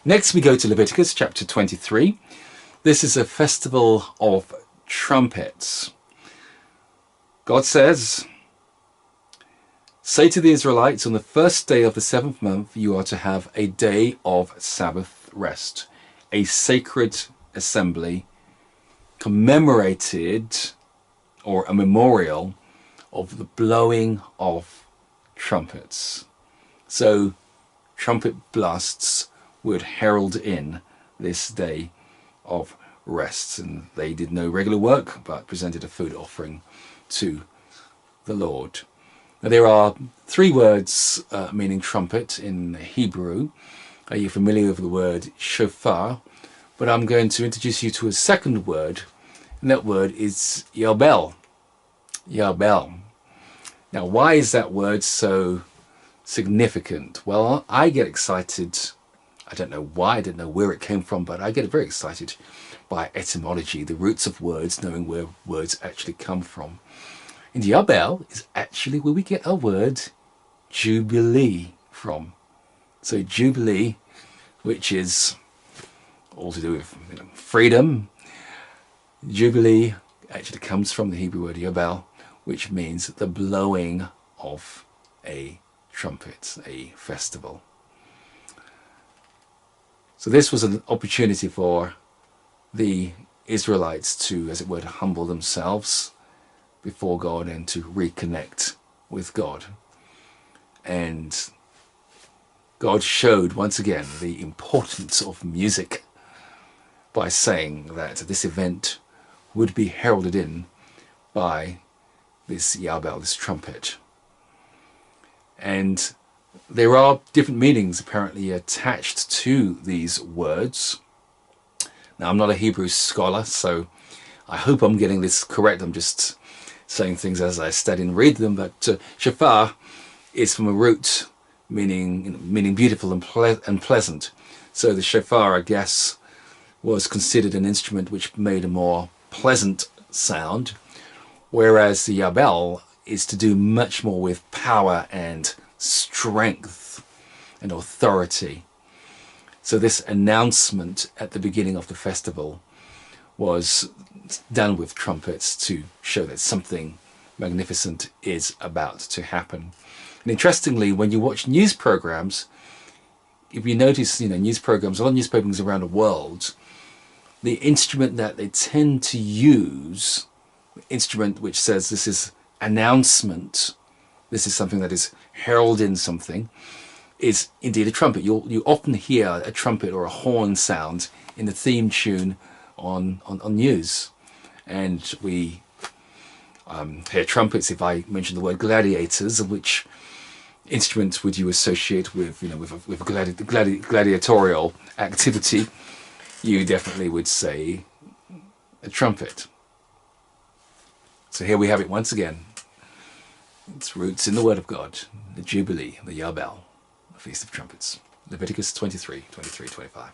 Next we go to Leviticus chapter 23. This is a festival of trumpets. God says, "Say to the Israelites, on the first day of the 7th month, you are to have a day of Sabbath rest, a sacred assembly, commemorated or a memorial of the blowing of trumpets." So trumpet blasts would herald in this day of rest, and they did no regular work but presented a food offering to the Lord. Now, there are 3 words meaning trumpet in Hebrew. Are you familiar with the word shofar? But I'm going to introduce you to a second word, and that word is Yowbel. Yowbel. Now, why is that word so significant? Well, I get excited. I don't know why, I don't know where it came from, but I get very excited by etymology, the roots of words, knowing where words actually come from. And Yowbel is actually where we get our word Jubilee from. So Jubilee, which is all to do with freedom. Jubilee actually comes from the Hebrew word Yowbel, which means the blowing of a trumpet, a festival. So this was an opportunity for the Israelites to, as it were, to humble themselves before God and to reconnect with God. And God showed once again the importance of music by saying that this event would be heralded in by this Yowbel, this trumpet. And there are different meanings apparently attached to these words. Now, I'm not a Hebrew scholar, so I hope I'm getting this correct. I'm just saying things as I study and read them. But shofar is from a root meaning beautiful and pleasant. So the shofar, I guess, was considered an instrument which made a more pleasant sound, whereas the Yowbel is to do much more with power and strength and authority. So this announcement at the beginning of the festival was done with trumpets to show that something magnificent is about to happen. And interestingly, when you watch news programs, if you notice, news programs, a lot of news programs around the world, the instrument that they tend to use, the instrument which says this is announcement, this is something that is heralding something, is indeed a trumpet. You often hear a trumpet or a horn sound in the theme tune on news. And we hear trumpets if I mention the word gladiators, of which instrument would you associate with, with gladiatorial activity? You definitely would say a trumpet. So here we have it once again. Its roots in the Word of God, the Jubilee, the Yowbel, the Feast of Trumpets. Leviticus 23, 23, 25.